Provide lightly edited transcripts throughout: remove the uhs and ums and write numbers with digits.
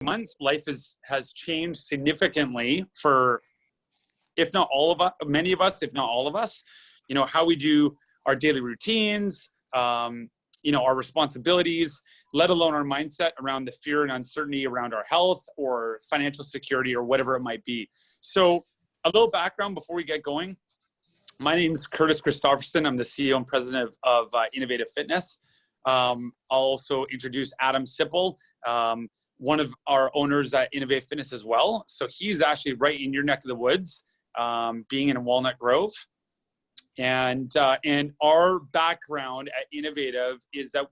months, life has changed significantly for, if not all of us, many of us, if not all of us. You know, how we do our daily routines, you know, our responsibilities, let alone our mindset around the fear and uncertainty around our health or financial security or whatever it might be. So a little background before we get going. My name is Christopherson. I'm the CEO and president of Innovative Fitness. I'll also introduce Adam Sipple, one of our owners at Innovative Fitness as well. So he's actually right in your neck of the woods, being in Walnut Grove. And our background at Innovative is that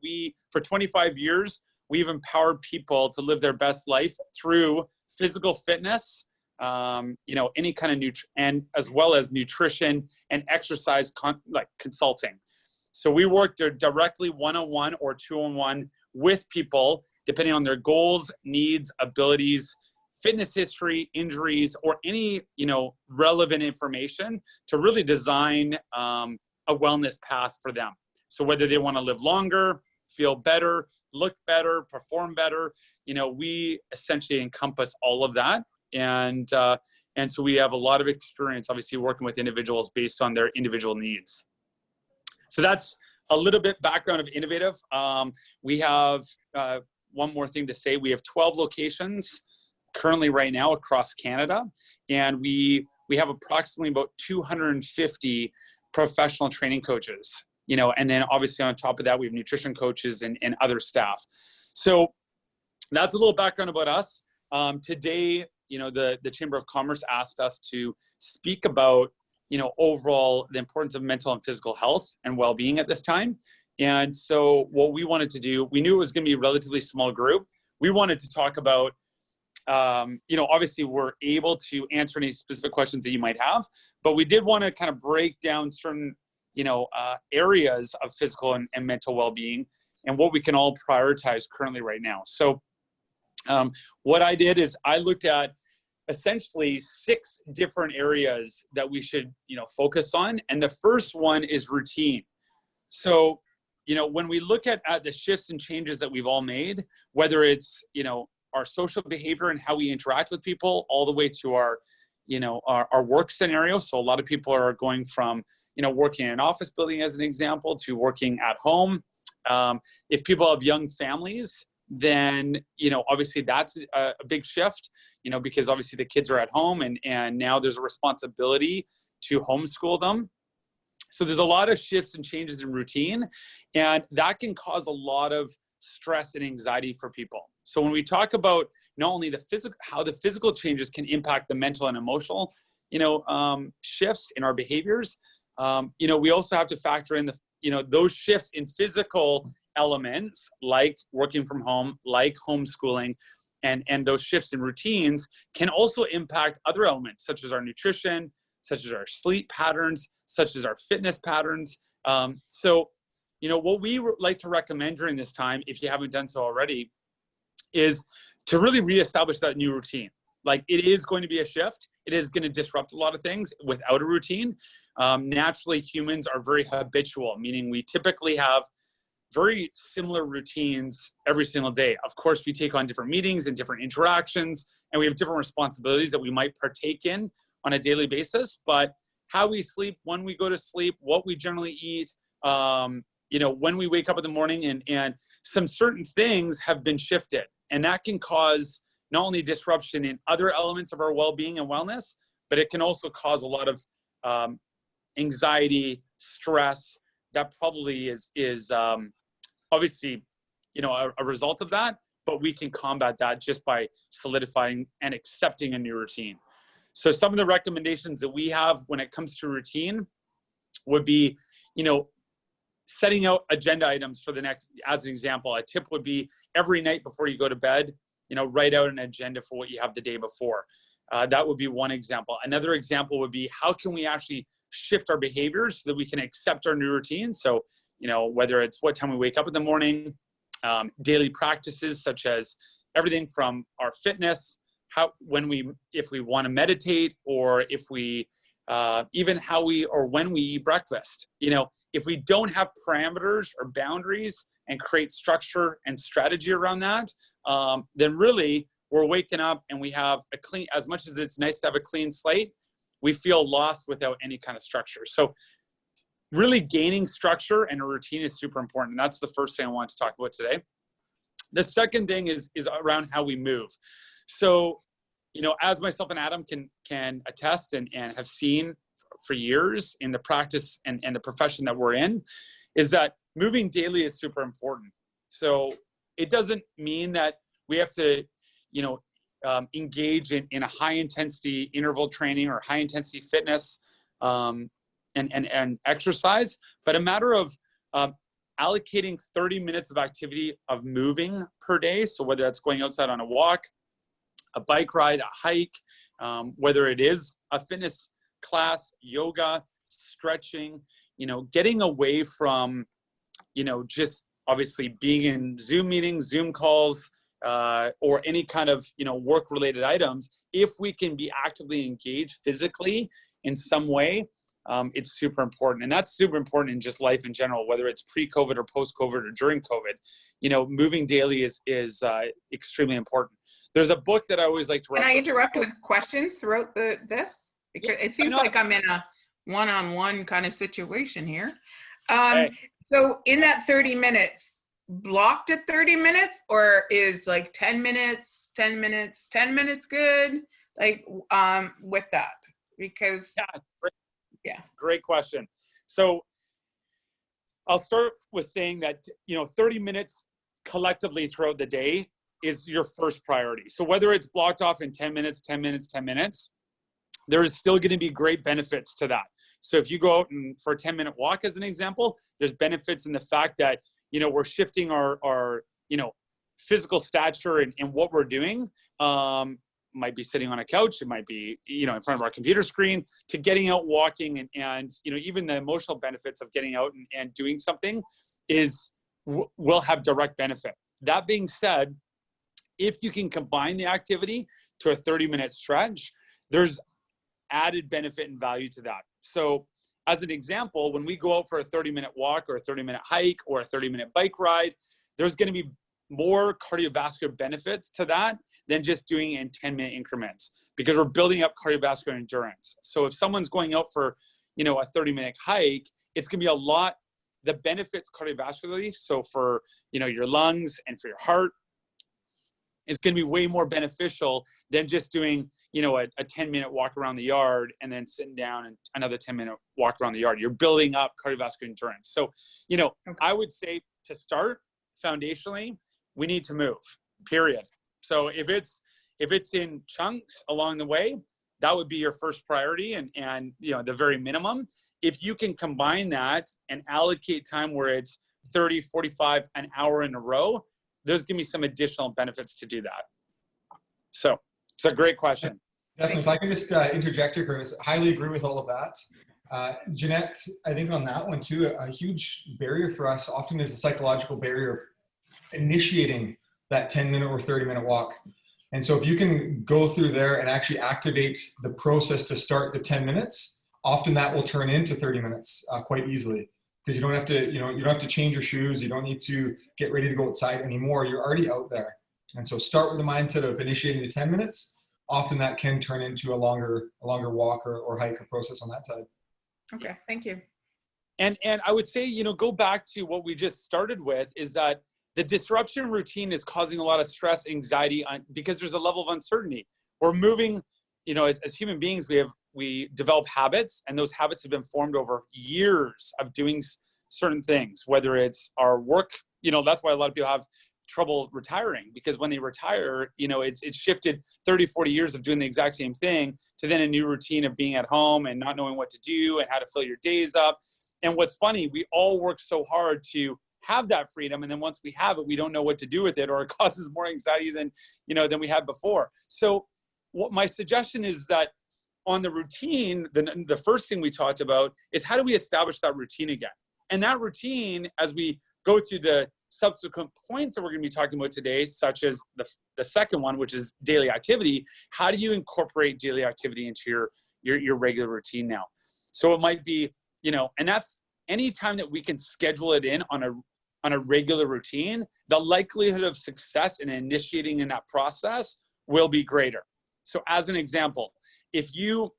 for 25 years, we've empowered people to live their best life through physical fitness, you know, any kind of and as well as nutrition and exercise consulting. So we work directly one-on-one or two-on-one with people, depending on their goals, needs, abilities, fitness history, injuries, or any, you know, relevant information to really design a wellness path for them. So whether they want to live longer, feel better, look better, perform better, you know, we essentially encompass all of that. And so we have a lot of experience, obviously, working with individuals based on their individual needs. So that's a little bit background of Innovative. We have one more thing to say. We have 12 locations currently right now across Canada, and we have approximately about 250 professional training coaches, you know, and then obviously on top of that, we have nutrition coaches and other staff. So that's a little background about us. Today, you know, the Chamber of Commerce asked us to speak about, you know, overall the importance of mental and physical health and well-being at this time. And so what we wanted to do, we knew it was going to be a relatively small group. We wanted to talk about, you know, obviously we're able to answer any specific questions that you might have, but we did want to kind of break down certain, you know, areas of physical and mental well-being and what we can all prioritize currently right now. So what I did is I looked at essentially 6 different areas that we should, you know, focus on. And the first one is routine. So, you know, when we look at the shifts and changes that we've all made, whether it's, you know, our social behavior and how we interact with people, all the way to our, you know, our work scenario. So a lot of people are going from, you know, working in an office building as an example to working at home. If people have young families, then, you know, obviously that's a big shift, you know, because obviously the kids are at home and now there's a responsibility to homeschool them. So there's a lot of shifts and changes in routine, and that can cause a lot of stress and anxiety for people. So when we talk about not only how the physical changes can impact the mental and emotional, you know, shifts in our behaviors, you know, we also have to factor in you know, those shifts in physical elements like working from home, like homeschooling, and those shifts in routines can also impact other elements such as our nutrition, such as our sleep patterns, such as our fitness patterns. So, you know, what we like to recommend during this time, if you haven't done so already, is to really reestablish that new routine. Like, it is going to be a shift. It is going to disrupt a lot of things without a routine. Naturally, humans are very habitual, meaning we typically have very similar routines every single day. Of course, we take on different meetings and different interactions, and we have different responsibilities that we might partake in on a daily basis. But how we sleep, when we go to sleep, what we generally eat, you know, when we wake up in the morning, and some certain things have been shifted. And that can cause not only disruption in other elements of our well-being and wellness, but it can also cause a lot of anxiety, stress. That probably is obviously, you know, a result of that, but we can combat that just by solidifying and accepting a new routine. So some of the recommendations that we have when it comes to routine would be, you know, setting out agenda items for the next, as an example. A tip would be every night before you go to bed, you know, write out an agenda for what you have the day before. That would be one example. Another example would be, how can we actually shift our behaviors so that we can accept our new routine? So, you know, whether it's what time we wake up in the morning, daily practices such as everything from our fitness, if we want to meditate, or if we even when we eat breakfast. You know, if we don't have parameters or boundaries and create structure and strategy around that, then really we're waking up and we have a clean, as much as it's nice to have a clean slate, we feel lost without any kind of structure. So really gaining structure and a routine is super important. And that's the first thing I want to talk about today. The second thing is around how we move. So, you know, as myself and Adam can attest and have seen for years in the practice and the profession that we're in, is that moving daily is super important. So it doesn't mean that we have to, you know, engage in a high intensity interval training or high intensity fitness and exercise, but a matter of allocating 30 minutes of activity of moving per day. So whether that's going outside on a walk, a bike ride, a hike, whether it is a fitness class, yoga, stretching, you know, getting away from, you know, just obviously being in Zoom meetings, Zoom calls, or any kind of, you know, work-related items. If we can be actively engaged physically in some way, it's super important. And that's super important in just life in general, whether it's pre-COVID or post-COVID or during COVID. You know, moving daily is extremely important. There's a book that I always like to reference. Can I interrupt with questions throughout this? Because it seems like I'm in a one-on-one kind of situation here. Hey. So in that 30 minutes, blocked at 30 minutes, or is like 10 minutes good? Like with that, because Great question. So I'll start with saying that, you know, 30 minutes collectively throughout the day is your first priority. So whether it's blocked off in 10 minutes, there is still going to be great benefits to that. So if you go out and for a 10-minute walk, as an example, there's benefits in the fact that, you know, we're shifting our you know, physical stature and what we're doing. Might be sitting on a couch, it might be, you know, in front of our computer screen, to getting out walking and you know, even the emotional benefits of getting out and doing something will have direct benefit. That being said, if you can combine the activity to a 30-minute stretch, there's added benefit and value to that. So as an example, when we go out for a 30-minute walk or a 30-minute hike or a 30-minute bike ride, there's going to be more cardiovascular benefits to that than just doing it in 10-minute increments, because we're building up cardiovascular endurance. So if someone's going out for, you know, a 30-minute hike, it's going to be the benefits cardiovascularly. So for, you know, your lungs and for your heart, it's going to be way more beneficial than just doing, you know, a 10-minute walk around the yard and then sitting down and another 10-minute walk around the yard. You're building up cardiovascular endurance. So, you know, I would say to start foundationally, we need to move, period. So if it's in chunks along the way, that would be your first priority and you know, the very minimum. If you can combine that and allocate time where it's 30, 45, an hour in a row, there's going to be some additional benefits to do that. So it's a great question. Definitely. If I can just interject here, Curtis, highly agree with all of that. Jeanette, I think on that one too, a huge barrier for us often is a psychological barrier of initiating that 10-minute or 30-minute walk. And so if you can go through there and actually activate the process to start the 10 minutes, often that will turn into 30 minutes quite easily. Because you don't have to, you know, you don't have to change your shoes. You don't need to get ready to go outside anymore. You're already out there. And so start with the mindset of initiating the 10 minutes. Often that can turn into a longer walk or hike or process on that side. Okay, thank you. And I would say, you know, go back to what we just started with, is that the disruption routine is causing a lot of stress, anxiety, because there's a level of uncertainty. We're moving, you know, as human beings, we develop habits, and those habits have been formed over years of doing certain things, whether it's our work, you know, that's why a lot of people have trouble retiring, because when they retire, you know, it's shifted 30, 40 years of doing the exact same thing to then a new routine of being at home and not knowing what to do and how to fill your days up. And what's funny, we all work so hard to have that freedom, and then once we have it, we don't know what to do with it, or it causes more anxiety than we had before. So what my suggestion is that on the routine, the first thing we talked about is how do we establish that routine again? And that routine, as we go through the subsequent points that we're going to be talking about today, such as the second one, which is daily activity, how do you incorporate daily activity into your regular routine now? So it might be, you know, and that's any time that we can schedule it in on a regular routine, the likelihood of success in initiating in that process will be greater. So as an example, if you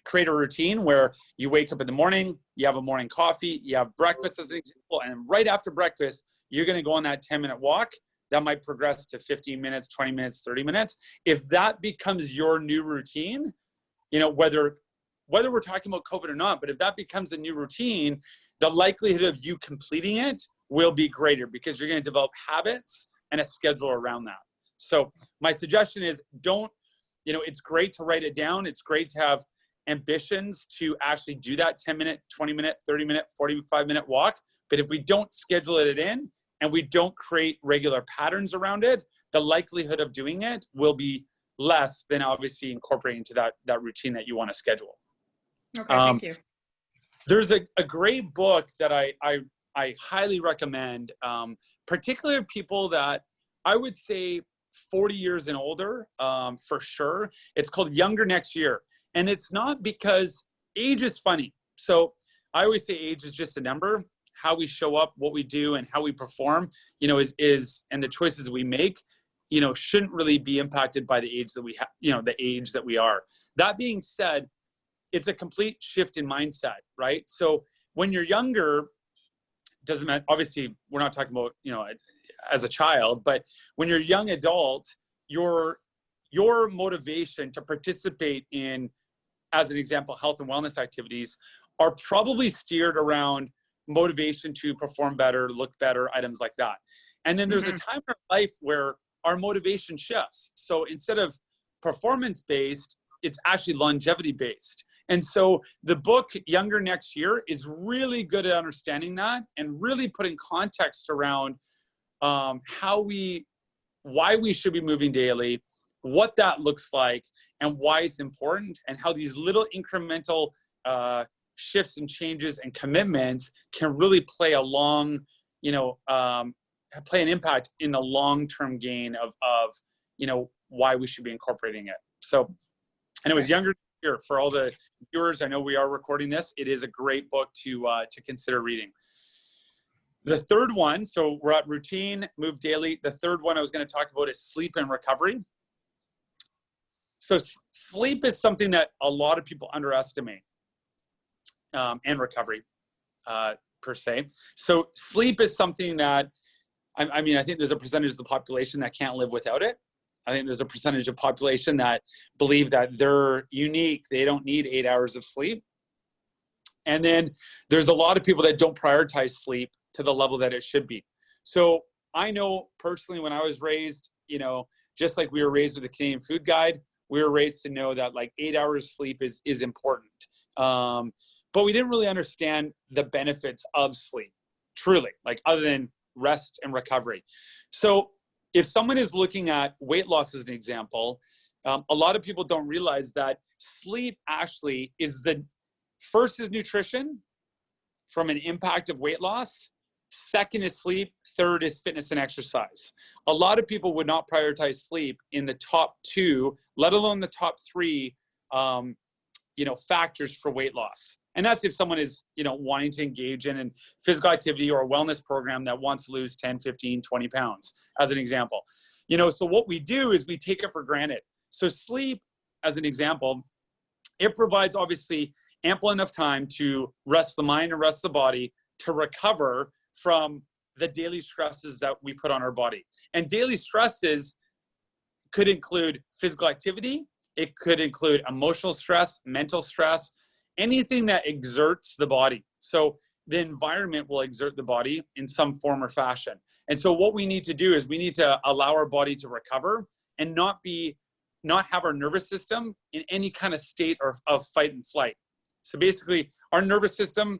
create a routine where you wake up in the morning, you have a morning coffee, you have breakfast as an example, and right after breakfast, you're going to go on that 10-minute walk. That might progress to 15 minutes, 20 minutes, 30 minutes. If that becomes your new routine, you know, whether we're talking about COVID or not, but if that becomes a new routine, the likelihood of you completing it will be greater because you're going to develop habits and a schedule around that. So my suggestion is it's great to write it down. It's great to have ambitions to actually do that 10-minute, 20-minute, 30-minute, 45-minute walk. But if we don't schedule it in and we don't create regular patterns around it, the likelihood of doing it will be less than obviously incorporating into that routine that you want to schedule. Okay, thank you. There's a great book that I highly recommend, particularly people that I would say 40 years and older, for sure. It's called Younger Next Year. And it's not because age is funny. So I always say age is just a number. How we show up, what we do, and how we perform, and the choices we make, shouldn't really be impacted by the age that we have, the age that we are. That being said, it's a complete shift in mindset, right? So when you're younger, doesn't matter. Obviously, we're not talking about, as a child, but when you're a young adult, your motivation to participate in, as an example, health and wellness activities are probably steered around motivation to perform better, look better, items like that. And then there's a time in our life where our motivation shifts. So instead of performance-based, it's actually longevity-based. And so the book Younger Next Year is really good at understanding that and really putting context around why we should be moving daily, what that looks like, and why it's important, and how these little incremental shifts and changes and commitments can really play play an impact in the long-term gain of why we should be incorporating it. So anyways, Younger Here, for all the viewers, I know we are recording this. It is a great book to consider reading. The third one, so we're at routine, move daily. The third one I was going to talk about is sleep and recovery. So sleep is something that a lot of people underestimate, and recovery per se. So sleep is something that, I think there's a percentage of the population that can't live without it. I think there's a percentage of population that believe that they're unique. They don't need 8 hours of sleep. And then there's a lot of people that don't prioritize sleep to the level that it should be. So I know personally when I was raised, just like we were raised with the Canadian Food Guide, we were raised to know that like 8 hours of sleep is important. But we didn't really understand the benefits of sleep, truly, like other than rest and recovery. So if someone is looking at weight loss as an example, a lot of people don't realize that sleep actually is first is nutrition from an impact of weight loss. Second is sleep. Third is fitness and exercise. A lot of people would not prioritize sleep in the top two, let alone the top three, factors for weight loss. And that's if someone is, wanting to engage in a physical activity or a wellness program that wants to lose 10, 15, 20 pounds, as an example. So what we do is we take it for granted. So sleep, as an example, it provides obviously ample enough time to rest the mind and rest the body to recover from the daily stresses that we put on our body. And daily stresses could include physical activity. It could include emotional stress, mental stress, anything that exerts the body. So the environment will exert the body in some form or fashion. And so what we need to do is we need to allow our body to recover and not have our nervous system in any kind of state of fight and flight. So basically our nervous system,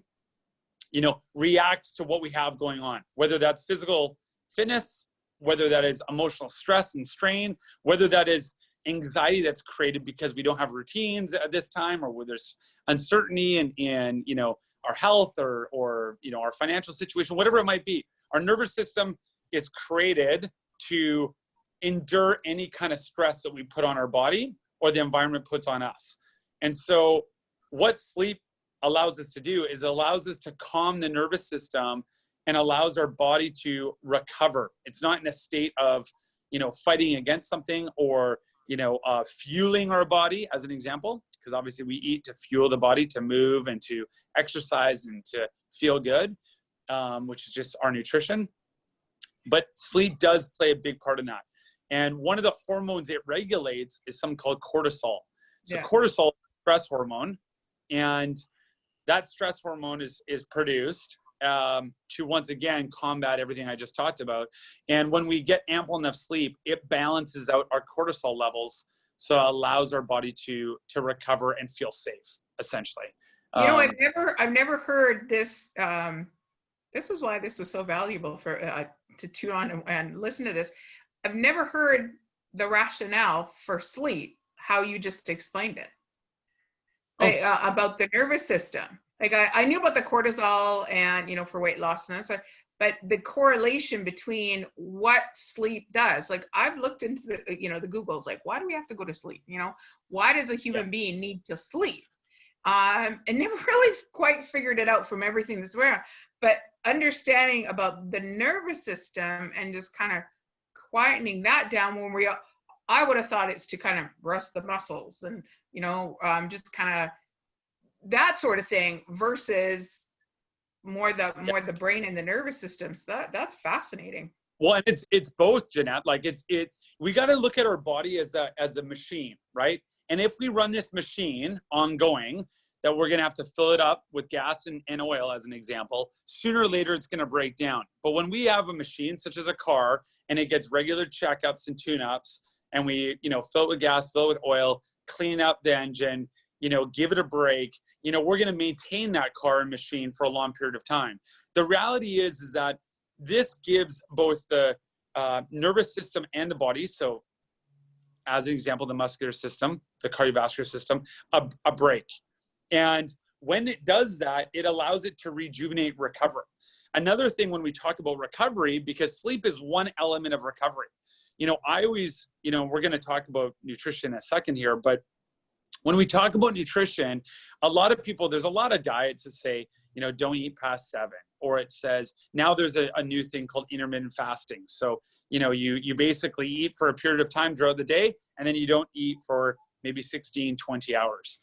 reacts to what we have going on, whether that's physical fitness, whether that is emotional stress and strain, whether that is anxiety that's created because we don't have routines at this time, or where there's uncertainty in our health or our financial situation, whatever it might be. Our nervous system is created to endure any kind of stress that we put on our body or the environment puts on us. And so what sleep allows us to do is it allows us to calm the nervous system and allows our body to recover. It's not in a state of, fighting against something or fueling our body as an example, because obviously we eat to fuel the body to move and to exercise and to feel good, which is just our nutrition. But sleep does play a big part in that. And one of the hormones it regulates is something called cortisol. So cortisol is a stress hormone, and that stress hormone is produced to, once again, combat everything I just talked about. And when we get ample enough sleep, it balances out our cortisol levels, so it allows our body to recover and feel safe, essentially. I've never heard this. This is why this was so valuable for to tune on and listen to this. I've never heard the rationale for sleep, how you just explained it, about the nervous system. Like I knew about the cortisol and, for weight loss and that, but the correlation between what sleep does, like I've looked into the, the Googles, like, why do we have to go to sleep? Why does a human being need to sleep? And never really quite figured it out from everything that's around, but understanding about the nervous system and just kind of quietening that down I would have thought it's to kind of rest the muscles and, just kind of that sort of thing versus more the brain and the nervous system. So that's fascinating. Well, and it's both, Jeanette. Like we got to look at our body as a machine, right? And if we run this machine ongoing, that we're going to have to fill it up with gas and oil, as an example, sooner or later it's going to break down. But when we have a machine such as a car and it gets regular checkups and tune-ups, and we, fill it with gas, fill it with oil, clean up the engine, give it a break, we're going to maintain that car and machine for a long period of time. The reality is that this gives both the nervous system and the body, so as an example, the muscular system, the cardiovascular system, a break. And when it does that, it allows it to rejuvenate, recover. Another thing when we talk about recovery, because sleep is one element of recovery. I always, we're going to talk about nutrition in a second here, but when we talk about nutrition, a lot of people, there's a lot of diets that say, don't eat past 7, or it says, now there's a new thing called intermittent fasting. So, you basically eat for a period of time throughout the day, and then you don't eat for maybe 16, 20 hours.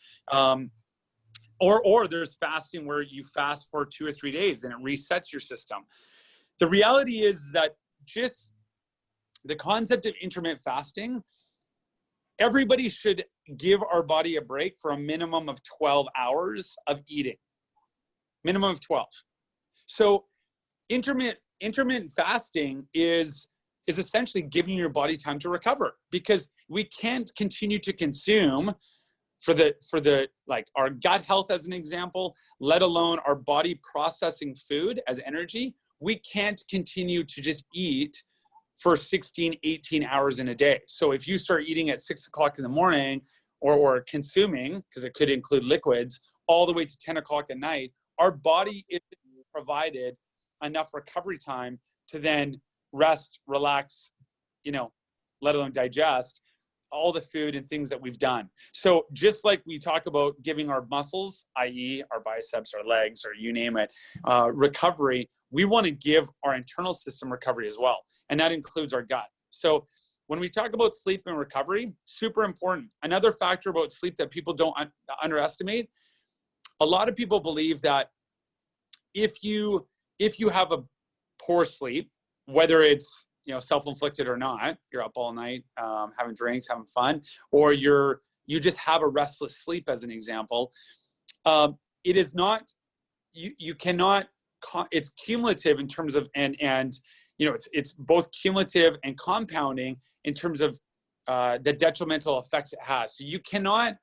Or there's fasting where you fast for 2 or 3 days and it resets your system. The reality is that just the concept of intermittent fasting, everybody should give our body a break for a minimum of 12 hours of eating. Minimum of 12. So intermittent fasting is essentially giving your body time to recover, because we can't continue to consume for the like our gut health, as an example, let alone our body processing food as energy. We can't continue to just eat for 16, 18 hours in a day. So if you start eating at 6 o'clock in the morning or consuming, because it could include liquids, all the way to 10 o'clock at night, our body isn't provided enough recovery time to then rest, relax, let alone digest all the food and things that we've done. So just like we talk about giving our muscles, i.e. our biceps, our legs, or you name it, recovery, we want to give our internal system recovery as well. And that includes our gut. So when we talk about sleep and recovery, super important. Another factor about sleep that people don't underestimate, a lot of people believe that if you have a poor sleep, whether it's self-inflicted or not, you're up all night having drinks, having fun, or you just have a restless sleep, as an example, it is not, you cannot, it's cumulative in terms of, and it's both cumulative and compounding in terms of the detrimental effects it has. So you cannot,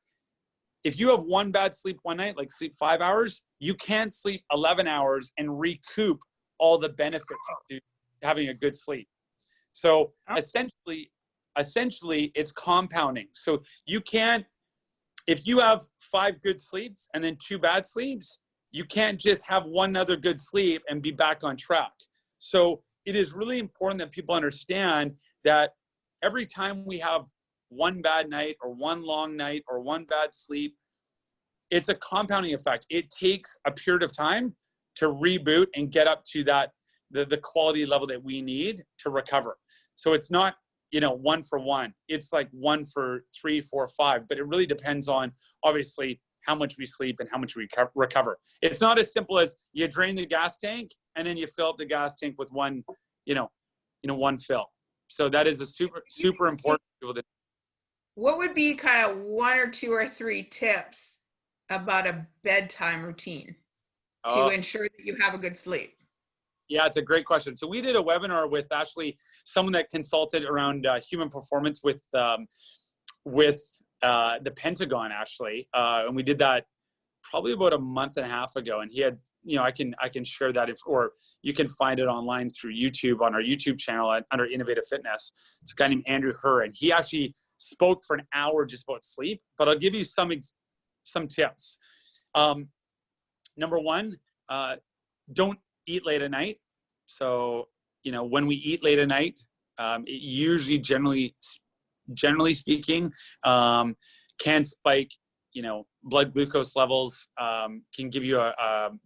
if you have one bad sleep one night, like sleep 5 hours, you can't sleep 11 hours and recoup all the benefits of having a good sleep. So essentially it's compounding. So you can't, if you have 5 good sleeps and then 2 bad sleeps, you can't just have one other good sleep and be back on track. So it is really important that people understand that every time we have one bad night or one long night or one bad sleep, it's a compounding effect. It takes a period of time to reboot and get up to that, the quality level that we need to recover. So it's not one for one. It's like 1 for 3, 4, 5, but it really depends on obviously how much we sleep and how much we recover. It's not as simple as you drain the gas tank and then you fill up the gas tank with one, one fill. So that is a super important. What would be kind of 1 or 2 or 3 tips about a bedtime routine to ensure that you have a good sleep? Yeah, it's a great question. So we did a webinar with actually someone that consulted around human performance with the Pentagon, actually, and we did that probably about a month and a half ago. And he had, I can share that, or you can find it online through YouTube on our YouTube channel under Innovative Fitness. It's a guy named Andrew Herr, and he actually spoke for an hour just about sleep. But I'll give you some tips. Number one, don't eat late at night. So, when we eat late at night, it usually, generally speaking, can spike, blood glucose levels, can give you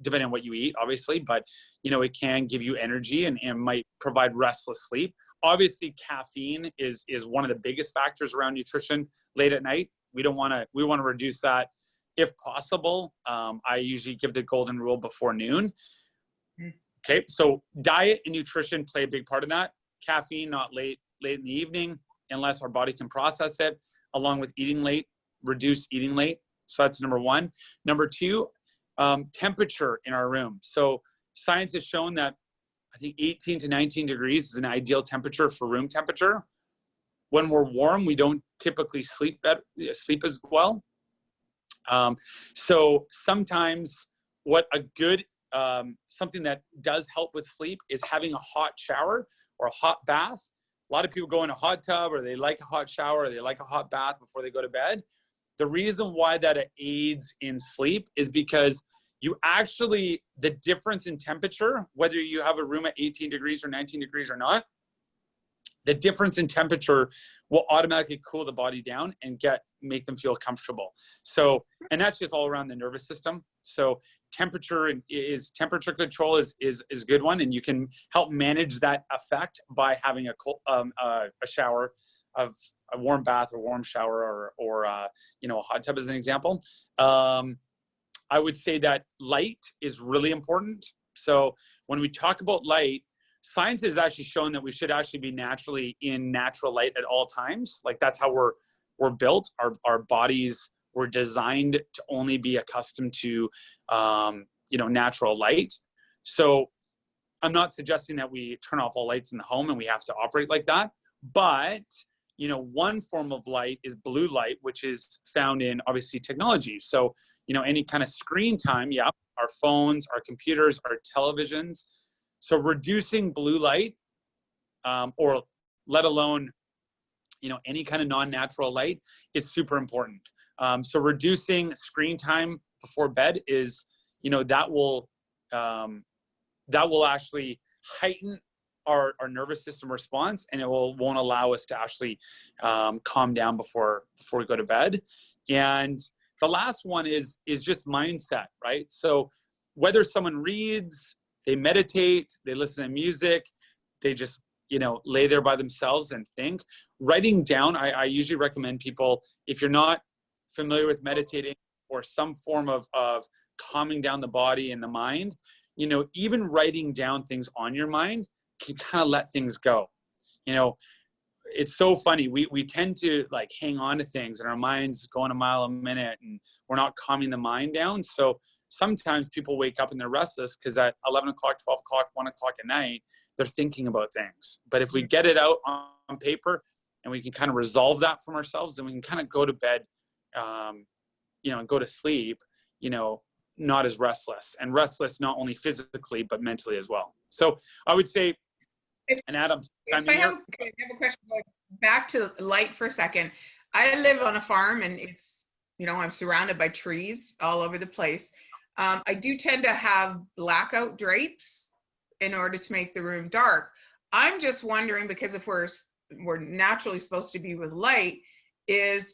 depending on what you eat, obviously, but, it can give you energy and might provide restless sleep. Obviously, caffeine is one of the biggest factors around nutrition late at night. We want to reduce that if possible. I usually give the golden rule before noon. Okay, so diet and nutrition play a big part of that. Caffeine, not late in the evening, unless our body can process it, along with eating late, reduce eating late. So that's number one. Number two, temperature in our room. So science has shown that I think 18 to 19 degrees is an ideal temperature for room temperature. When we're warm, we don't typically sleep as well. So sometimes something that does help with sleep is having a hot shower or a hot bath. A lot of people go in a hot tub, or they like a hot shower, or they like a hot bath before they go to bed. The reason why that aids in sleep is because the difference in temperature, whether you have a room at 18 degrees or 19 degrees or not, the difference in temperature will automatically cool the body down and make them feel comfortable. So, and that's just all around the nervous system. So temperature control is a good one, and you can help manage that effect by having a shower, of a warm bath or warm shower, or a hot tub as an example. I would say that light is really important. So when we talk about light, science has actually shown that we should actually be naturally in natural light at all times. Like, that's how we're built. Our bodies were designed to only be accustomed to, natural light. So I'm not suggesting that we turn off all lights in the home and we have to operate like that. But, one form of light is blue light, which is found in, obviously, technology. So, any kind of screen time, our phones, our computers, our televisions. So reducing blue light, or let alone, any kind of non-natural light, is super important. So reducing screen time before bed is, that will actually heighten our nervous system response, and it won't allow us to actually calm down before we go to bed. And the last one is just mindset, right? So whether someone reads, they meditate, they listen to music, they just, lay there by themselves and think. Writing down, I usually recommend people, if you're not familiar with meditating or some form of calming down the body and the mind, even writing down things on your mind can kind of let things go. It's so funny. We tend to hang on to things, and our mind's going a mile a minute, and we're not calming the mind down. So sometimes people wake up and they're restless because at 11 o'clock, 12 o'clock, 1 o'clock at night, they're thinking about things. But if we get it out on paper and we can kind of resolve that from ourselves, then we can kind of go to bed, and go to sleep, not as restless, and restless not only physically, but mentally as well. So I would say, and Adam, I have a question going back to light for a second. I live on a farm, and it's, I'm surrounded by trees all over the place. I do tend to have blackout drapes in order to make the room dark. I'm just wondering, because if we're naturally supposed to be with light,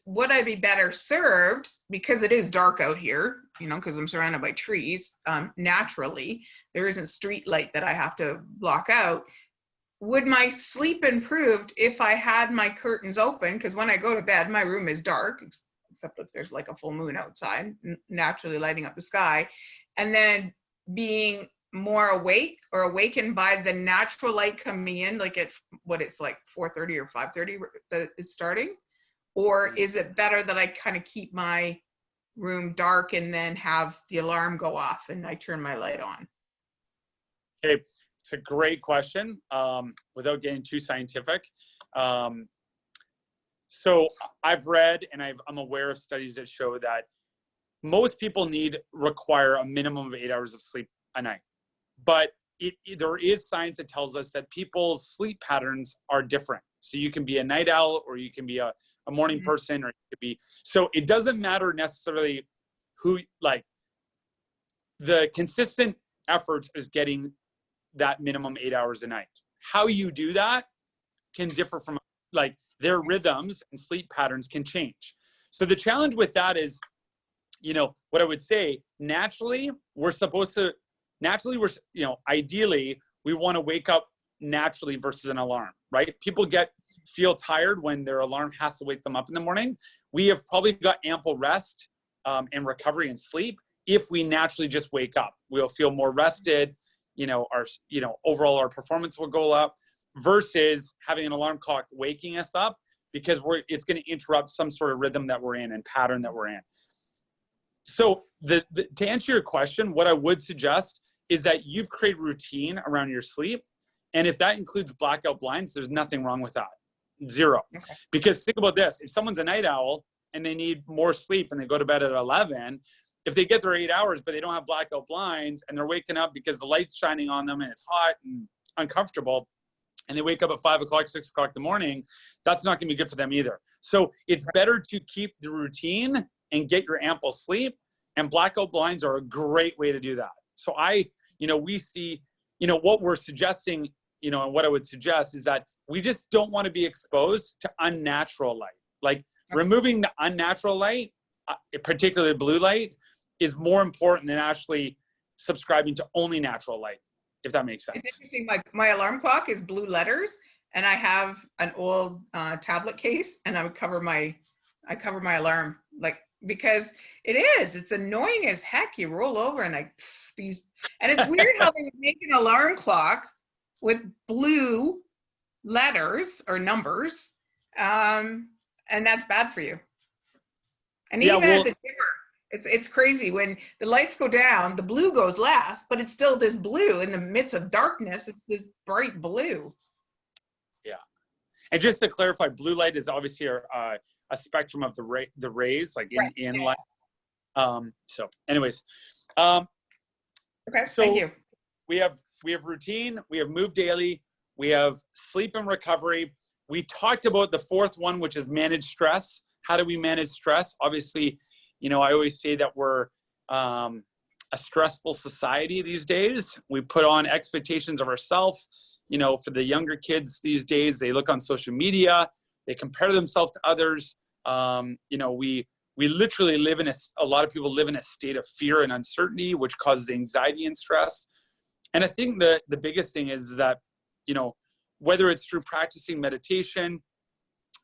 would I be better served, because it is dark out here, because I'm surrounded by trees, naturally, there isn't street light that I have to block out. would my sleep improved if I had my curtains open? Because when I go to bed, my room is dark, except if there's like a full moon outside, naturally lighting up the sky. And then being more awake or awakened by the natural light coming in, like at what it's like 4:30 or 5:30 that it's starting? Or is it better that I kind of keep my room dark and then have the alarm go off and I turn my light on? Okay, it's a great question. Without getting too scientific, so I've read and I'm aware of studies that show that most people require a minimum of 8 hours of sleep a night. But there is science that tells us that people's sleep patterns are different. So you can be a night owl, or you can be a morning person, or you could be, so it doesn't matter necessarily who, like, the consistent effort is getting that minimum 8 hours a night. How you do that can differ from, like, their rhythms and sleep patterns can change. So the challenge with that is, you know, what I would say, naturally, ideally, we want to wake up naturally versus an alarm, right? People feel tired when their alarm has to wake them up in the morning. We have probably got ample rest and recovery and sleep if we naturally just wake up. We'll feel more rested, overall our performance will go up, versus having an alarm clock waking us up, because it's going to interrupt some sort of rhythm that we're in and pattern that we're in. So to answer your question, what I would suggest is that you've created routine around your sleep. And if that includes blackout blinds, there's nothing wrong with that. Zero. Okay. Because think about this. If someone's a night owl and they need more sleep and they go to bed at 11, if they get their 8 hours, but they don't have blackout blinds and they're waking up because the light's shining on them and it's hot and uncomfortable, and they wake up at 5 o'clock, 6 o'clock in the morning, that's not going to be good for them either. So it's better to keep the routine and get your ample sleep, and blackout blinds are a great way to do that. So we see, what we're suggesting, and what I would suggest is that we just don't want to be exposed to unnatural light. Like, removing the unnatural light, particularly blue light, is more important than actually subscribing to only natural light, if that makes sense. It's interesting. My alarm clock is blue letters, and I have an old tablet case, and I cover my alarm, because it's annoying as heck. You roll over and it's weird how they make an alarm clock with blue letters or numbers, and that's bad for you. And even as a dimmer, it's crazy. When the lights go down, the blue goes last, but it's still this blue in the midst of darkness. It's this bright blue. Yeah. And just to clarify, blue light is obviously a spectrum of the rays, like in light. So anyways, okay, so thank you. We have routine, we have move daily, we have sleep and recovery. We talked about the fourth one, which is manage stress. How do we manage stress? Obviously, I always say that we're a stressful society these days. We put on expectations of ourselves. For the younger kids these days, they look on social media, they compare themselves to others. We literally live a lot of people live in a state of fear and uncertainty, which causes anxiety and stress. And I think the biggest thing is that, whether it's through practicing meditation,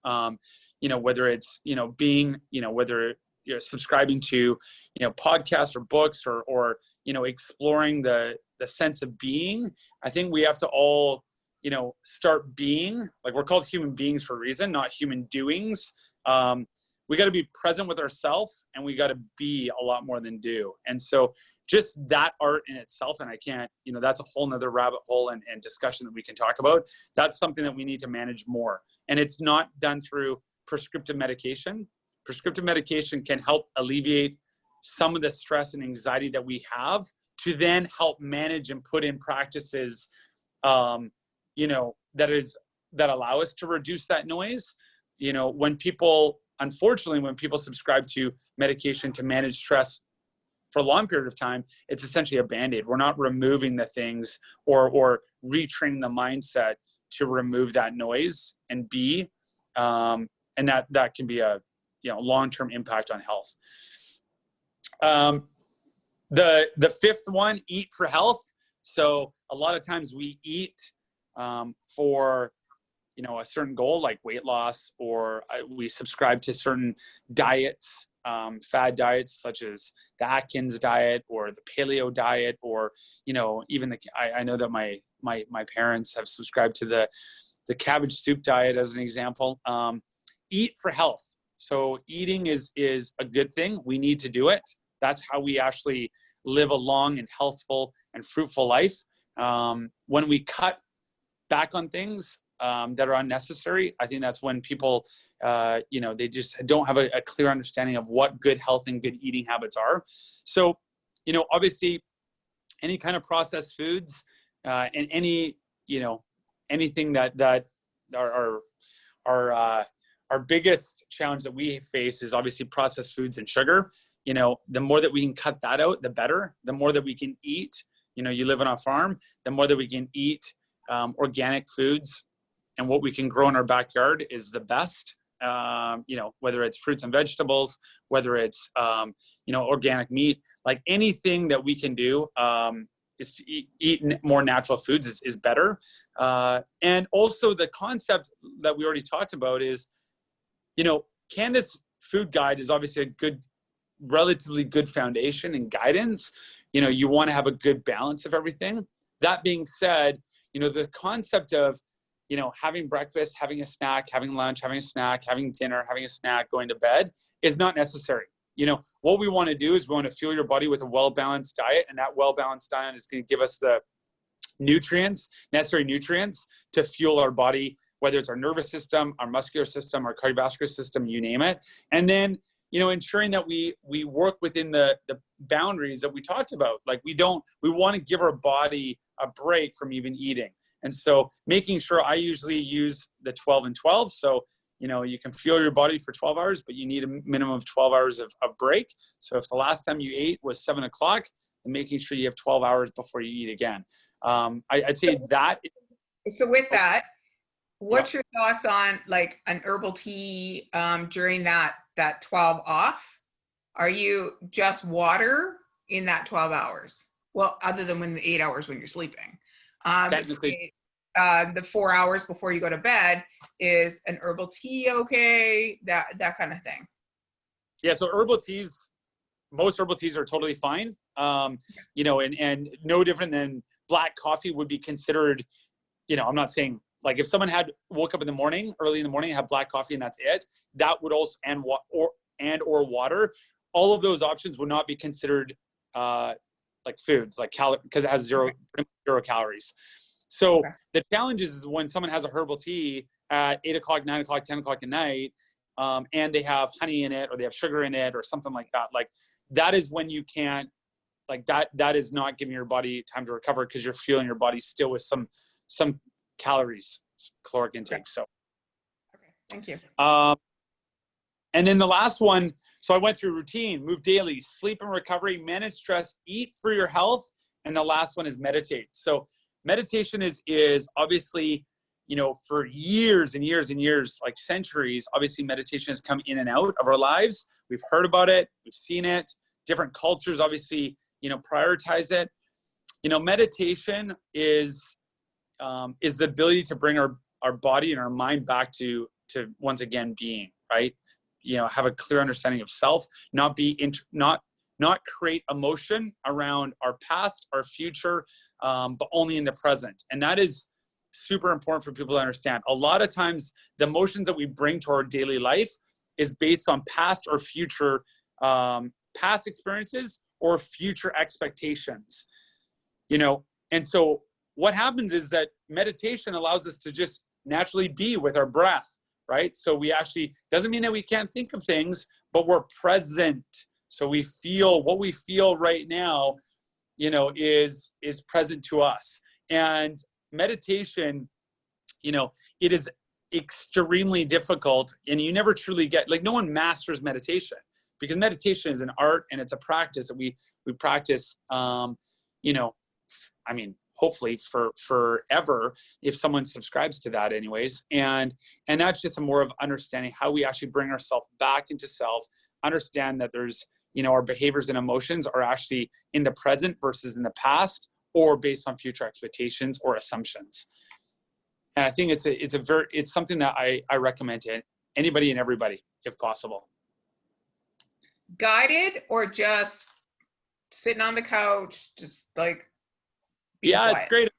whether it's, whether you're subscribing to, podcasts or books or exploring the sense of being, I think we have to all, start being, like, we're called human beings for a reason, not human doings. We got to be present with ourselves, and we got to be a lot more than do. And so just that art in itself, and I can't, that's a whole nother rabbit hole and discussion that we can talk about. That's something that we need to manage more. And it's not done through prescriptive medication. Prescriptive medication can help alleviate some of the stress and anxiety that we have, to then help manage and put in practices, that allow us to reduce that noise. Unfortunately, when people subscribe to medication to manage stress for a long period of time, it's essentially a Band-Aid. We're not removing the things or retraining the mindset to remove that noise and and that can be a long-term impact on health. The fifth one, eat for health. So a lot of times we eat for, you know, a certain goal like weight loss, or we subscribe to certain diets, fad diets such as the Atkins diet or the paleo diet, or, you know, even I know that my parents have subscribed to the cabbage soup diet as an example. Eat for health. So eating is a good thing. We need to do it. That's how we actually live a long and healthful and fruitful life. When we cut back on things that are unnecessary, I think that's when people, you know, they just don't have a clear understanding of what good health and good eating habits are. So, you know, obviously any kind of processed foods and any, you know, anything that our biggest challenge that we face is obviously processed foods and sugar. You know, the more that we can cut that out, the better. The more that we can eat, you know, you live on a farm, the more that we can eat organic foods and what we can grow in our backyard is the best. You know, whether it's fruits and vegetables, whether it's, you know, organic meat, like anything that we can do is to eat more natural foods is better. And also the concept that we already talked about is, you know, Canada's food guide is obviously a good, relatively good foundation and guidance. You know, you want to have a good balance of everything. That being said, you know, the concept of, you know, having breakfast, having a snack, having lunch, having a snack, having dinner, having a snack, going to bed is not necessary. You know, what we want to do is we want to fuel your body with a well-balanced diet, and that well-balanced diet is going to give us the nutrients, necessary nutrients to fuel our body, whether it's our nervous system, our muscular system, our cardiovascular system, you name it. And then, you know, ensuring that we work within the boundaries that we talked about. Like we want to give our body a break from even eating. And so making sure, I usually use the 12 and 12. So, you know, you can fuel your body for 12 hours, but you need a minimum of 12 hours of break. So if the last time you ate was 7 o'clock, then making sure you have 12 hours before you eat again. I'd say that. So with that, what's your thoughts on like an herbal tea during that 12 off? Are you just water in that 12 hours? Well, other than when the 8 hours when you're sleeping. Technically, the 4 hours before you go to bed, is an herbal tea okay? That kind of thing. Yeah, so most herbal teas are totally fine. You know, and no different than black coffee would be considered, you know, I'm not saying, like if someone woke up in the morning, early in the morning, had black coffee and that's it, that would also, or water, all of those options would not be considered like foods, like because it has zero calories. So the challenge is when someone has a herbal tea at 8 o'clock, 9 o'clock, 10 o'clock at night, and they have honey in it or they have sugar in it or something like that. Like that is when you can't, like that is not giving your body time to recover because you're fueling your body still with some calories, caloric intake. So, okay, thank you. And then the last one, so I went through routine, move daily, sleep and recovery, manage stress, eat for your health. And the last one is meditate. So meditation is obviously, you know, for years and years and years, like centuries, obviously meditation has come in and out of our lives. We've heard about it. We've seen it. Different cultures, obviously, you know, prioritize it. You know, meditation is the ability to bring our body and our mind back to once again being, right? You know, have a clear understanding of self, not create emotion around our past, our future, but only in the present. And that is super important for people to understand. A lot of times the emotions that we bring to our daily life is based on past or future, past experiences or future expectations, you know? And so what happens is that meditation allows us to just naturally be with our breath, right? So we actually, doesn't mean that we can't think of things, but we're present. So we feel what we feel right now, you know, is present to us. And meditation, you know, it is extremely difficult, and you never truly get, like, no one masters meditation, because meditation is an art and it's a practice that we practice, you know, I mean, hopefully for forever, if someone subscribes to that anyways. And that's just a more of understanding how we actually bring ourselves back into self, understand that there's, you know, our behaviors and emotions are actually in the present versus in the past, or based on future expectations or assumptions. And I think it's something that I recommend to anybody and everybody, if possible. Guided or just sitting on the couch, just like being Yeah, quiet? it's great.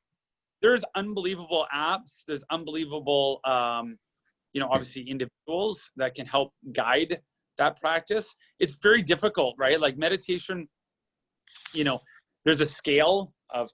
There's unbelievable apps. There's unbelievable, obviously individuals that can help guide that practice. It's very difficult, right? Like meditation, there's a scale of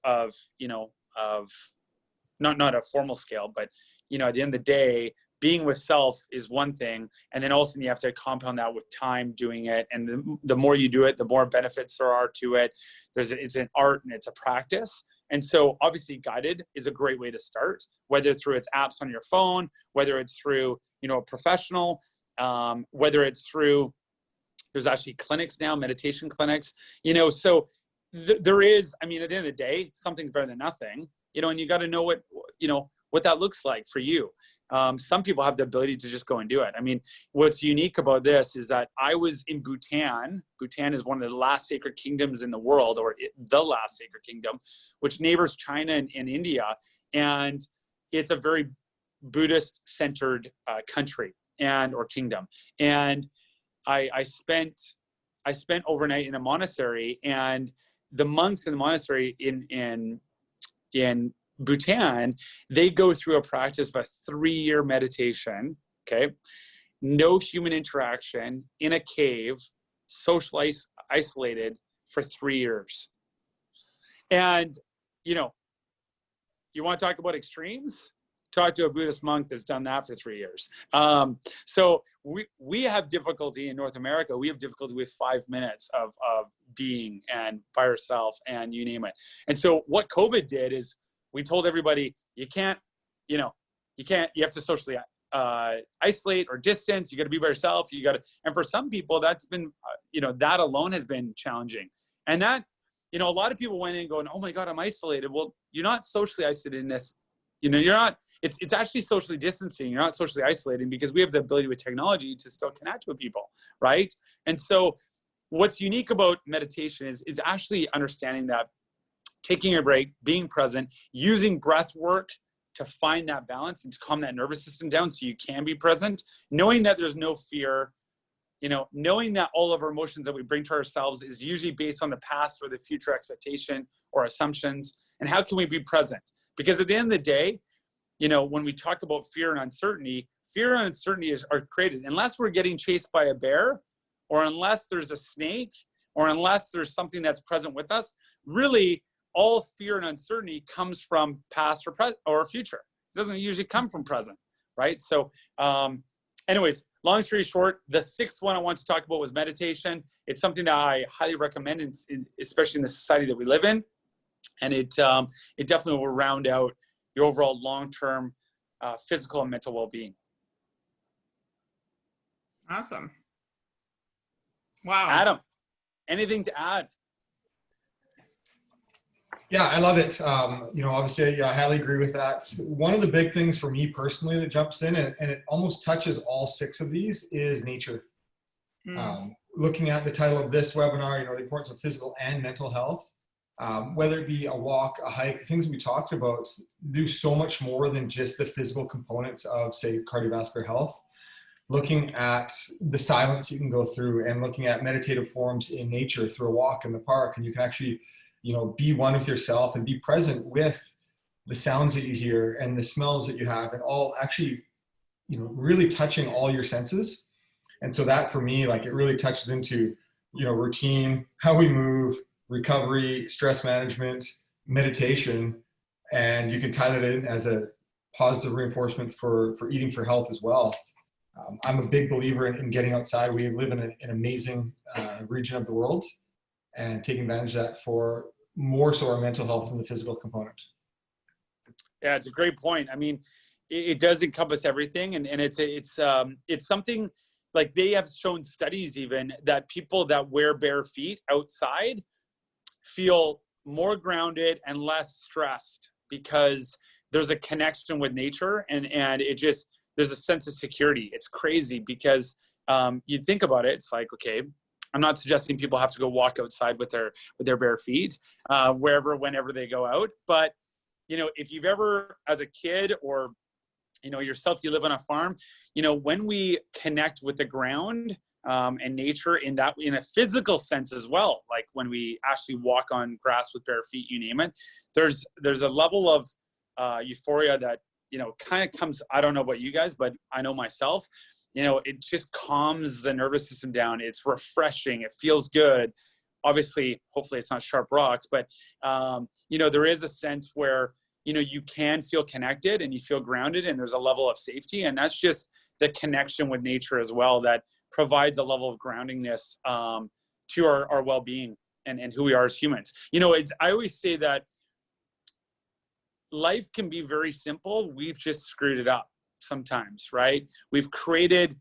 not a formal scale, but at the end of the day, being with self is one thing, and then also you have to compound that with time doing it, and the more you do it, the more benefits there are to it. It's an art and it's a practice. And so obviously guided is a great way to start, whether through its apps on your phone, whether it's through a professional, whether it's through, there's actually clinics now, meditation clinics, so there is, at the end of the day, something's better than nothing, and you got to know what that looks like for you. Some people have the ability to just go and do it. What's unique about this is that I was in Bhutan. Bhutan is one of the last sacred kingdoms in the world, or the last sacred kingdom, which neighbors China and India. And it's a very Buddhist-centered country or kingdom. And I spent overnight in a monastery, and the monks in the monastery in Bhutan, they go through a practice of a 3-year meditation, okay? No human interaction, in a cave, socially isolated for 3 years. And, you want to talk about extremes? Talk to a Buddhist monk that's done that for 3 years. So we have difficulty in North America. We have difficulty with 5 minutes of being and by yourself and you name it. And so what COVID did is we told everybody, you have to socially isolate or distance. You got to be by yourself. And for some people that's been, that alone has been challenging. And that, a lot of people went in going, oh my God, I'm isolated. Well, you're not socially isolated in this, you're not, it's actually socially distancing. You're not socially isolating because we have the ability with technology to still connect with people, right? And so what's unique about meditation is actually understanding that taking a break, being present, using breath work to find that balance and to calm that nervous system down so you can be present, knowing that there's no fear, knowing that all of our emotions that we bring to ourselves is usually based on the past or the future expectation or assumptions. And how can we be present? Because at the end of the day, when we talk about fear and uncertainty are created. Unless we're getting chased by a bear, or unless there's a snake, or unless there's something that's present with us, really all fear and uncertainty comes from past or future. It doesn't usually come from present, right? So anyways, long story short, the 6th one I want to talk about was meditation. It's something that I highly recommend, especially in the society that we live in. And it definitely will round out your overall long-term physical and mental well-being. Awesome. Wow. Adam, anything to add? Yeah, I love it. Obviously, I highly agree with that. One of the big things for me personally that jumps in, and it almost touches all 6 of these, is nature. Looking at the title of this webinar, the importance of physical and mental health, whether it be a walk, a hike, the things we talked about do so much more than just the physical components of, say, cardiovascular health. Looking at the silence you can go through, and looking at meditative forms in nature through a walk in the park, and you can actually be one with yourself and be present with the sounds that you hear and the smells that you have, and all actually, really touching all your senses. And so that for me, it really touches into, routine, how we move, recovery, stress management, meditation, and you can tie that in as a positive reinforcement for eating for health as well. I'm a big believer in getting outside. We live in an amazing region of the world, and taking advantage of that for more so our mental health than the physical component. Yeah, it's a great point. It does encompass everything, and it's something like they have shown studies even that people that wear bare feet outside feel more grounded and less stressed because there's a connection with nature, and there's a sense of security. It's crazy because you think about it, it's like, okay, I'm not suggesting people have to go walk outside with their bare feet, whenever they go out. But, if you've ever, as a kid or yourself, you live on a farm. When we connect with the ground and nature in a physical sense as well, like when we actually walk on grass with bare feet, you name it, there's a level of euphoria that kind of comes. I don't know about you guys, but I know myself. It just calms the nervous system down. It's refreshing. It feels good. Obviously, hopefully it's not sharp rocks, but there is a sense where you can feel connected and you feel grounded, and there's a level of safety, and that's just the connection with nature as well that provides a level of groundingness to our well-being and who we are as humans. I always say that life can be very simple. We've just screwed it up sometimes, right? We've created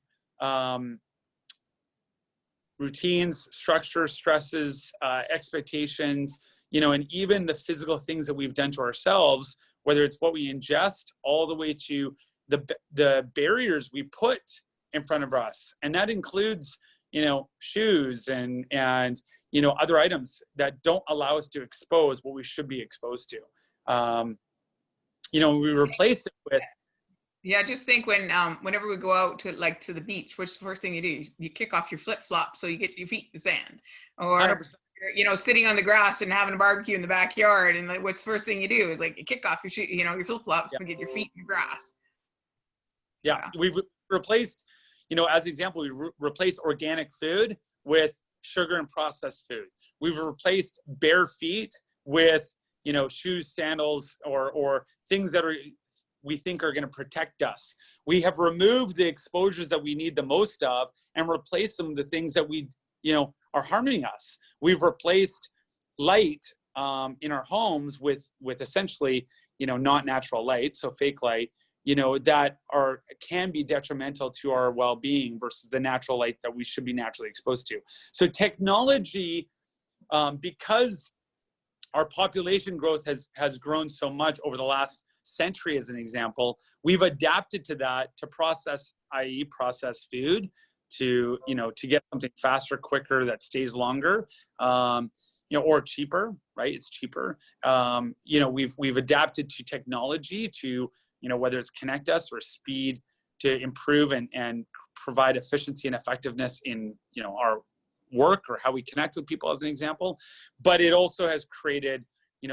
routines, structures, stresses, expectations, and even the physical things that we've done to ourselves, whether it's what we ingest all the way to the barriers we put in front of us. And that includes, shoes and other items that don't allow us to expose what we should be exposed to. We replace it with. Yeah, just think whenever we go out to the beach, what's the first thing you do? You kick off your flip-flop so you get your feet in the sand. Or 100%. Sitting on the grass and having a barbecue in the backyard, and what's the first thing you do is you kick off your shoe, your flip-flops to get your feet in the grass. Yeah. We've replaced, as an example, we replaced organic food with sugar and processed food. We've replaced bare feet with, shoes, sandals, or things that we think are going to protect us. We have removed the exposures that we need the most of and replaced them with the things that we, are harming us. We've replaced light in our homes with essentially, not natural light, so fake light, that can be detrimental to our well-being versus the natural light that we should be naturally exposed to. So technology, because our population growth has grown so much over the last century, as an example, we've adapted to that to process, i.e. processed food, to get something faster, quicker, that stays longer, or cheaper, right? It's cheaper. We've adapted to technology to, whether it's connect us or speed, to improve and provide efficiency and effectiveness in, our work or how we connect with people, as an example. But it also has created,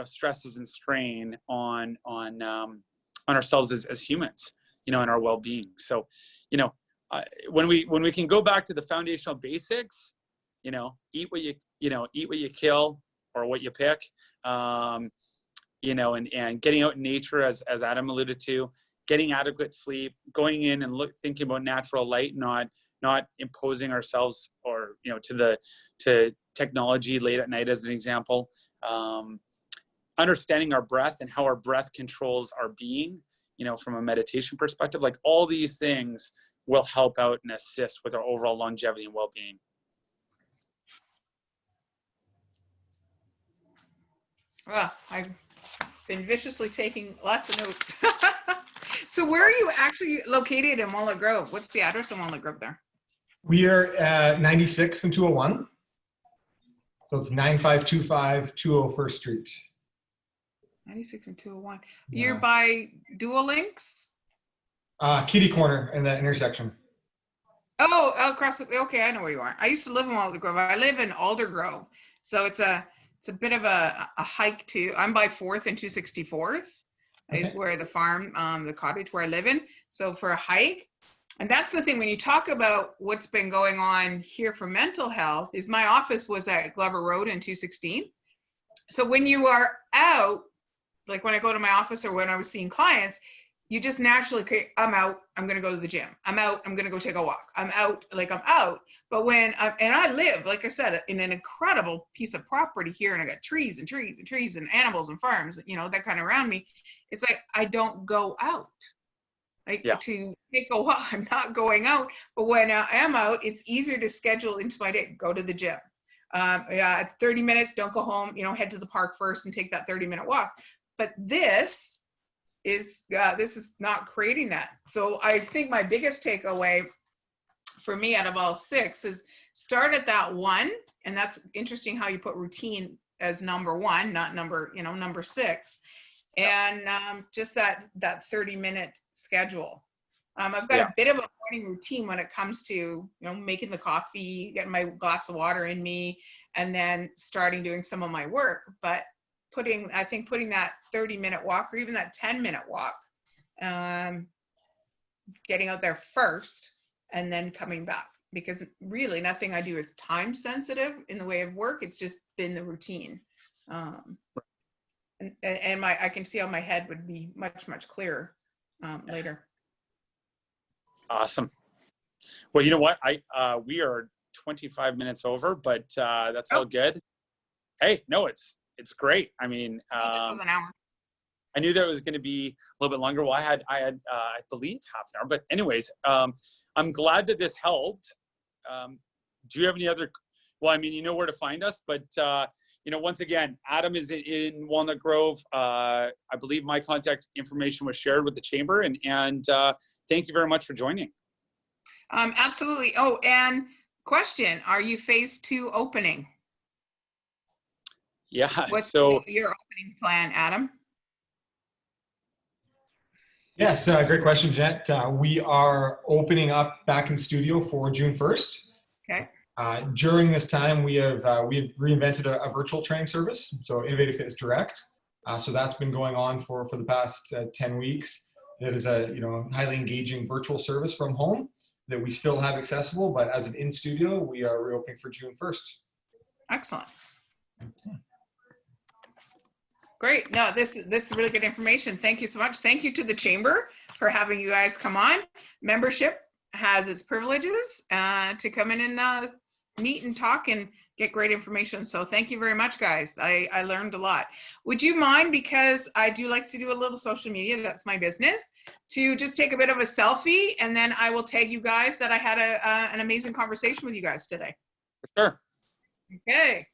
stresses and strain on ourselves as humans, and our well-being. So, when we can go back to the foundational basics, eat what you kill or what you pick, and getting out in nature, as Adam alluded to, getting adequate sleep, going in and thinking about natural light, not imposing ourselves or, to technology late at night, as an example. Understanding our breath and how our breath controls our being, from a meditation perspective, all these things will help out and assist with our overall longevity and well-being. Well, I've been viciously taking lots of notes. So where are you actually located in Walnut Grove? What's the address in Walnut Grove there? We are at 96 and 201. So it's 9525 201st Street. 96 and 201. You're by Dual Links? Kitty corner in that intersection. Oh, across the, okay, I know where you are. I used to live in Walnut Grove. I live in Aldergrove. So it's a bit of a hike to, I'm by 4th and 264th is where the farm, the cottage where I live in. So for a hike, and that's the thing, when you talk about what's been going on here for mental health, is my office was at Glover Road in 216. So when you are out, like when I go to my office or when I was seeing clients, you just naturally, I'm out, I'm going to go to the gym. I'm out, I'm going to go take a walk. I'm out. But when, and I live, like I said, in an incredible piece of property here, and I got trees and trees and trees and animals and farms, that kind of around me. It's like, I don't go out. To take a walk, I'm not going out. But when I am out, it's easier to schedule into my day, go to the gym. 30 minutes, don't go home, head to the park first and take that 30-minute walk. But this is not creating that. So I think my biggest takeaway for me out of all 6 is start at that 1. And that's interesting how you put routine as number 1, not number 6. and just that 30-minute schedule. I've got Yeah. a bit of a morning routine when it comes to making the coffee, getting my glass of water in me, and then starting doing some of my work. But I think putting that 30-minute walk or even that 10-minute walk, getting out there first and then coming back, because really nothing I do is time sensitive in the way of work. It's just been the routine. And I can see how my head would be much clearer later. Awesome. Well, you know what? We are 25 minutes over, but that's all good. Hey, no, it's great. I mean, this was an hour. I knew that it was going to be a little bit longer. Well, I had I believe half an hour, but anyways, I'm glad that this helped. Do you have any other? Well, I mean, you know where to find us, but once again, Adam is in Walnut Grove. I believe my contact information was shared with the chamber, and thank you very much for joining. Absolutely. Oh, and question: are you phase 2 opening? Yeah. What's your opening plan, Adam? Yes, great question, Jeanette. We are opening up back in studio for June 1st. Okay. During this time, we have reinvented a virtual training service, so Innovative Fitness Direct. So that's been going on for the past 10 weeks. It is a highly engaging virtual service from home that we still have accessible, but as of in studio, we are reopening for June 1st. Excellent. Great. No, this is really good information. Thank you so much. Thank you to the chamber for having you guys come on. Membership has its privileges to come in and meet and talk and get great information. So thank you very much, guys. I learned a lot. Would you mind, because I do like to do a little social media, that's my business, to just take a bit of a selfie, and then I will tag you guys that I had an amazing conversation with you guys today. Sure. Okay.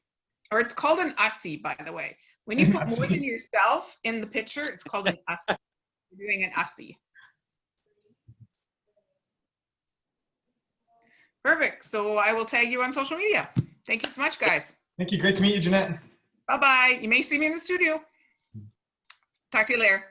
Or it's called an USSI, by the way. When you put more than yourself in the picture, it's called an USSI. You're doing an USSI. Perfect. So I will tag you on social media. Thank you so much, guys. Thank you. Great to meet you, Jeanette. Bye-bye. You may see me in the studio. Talk to you later.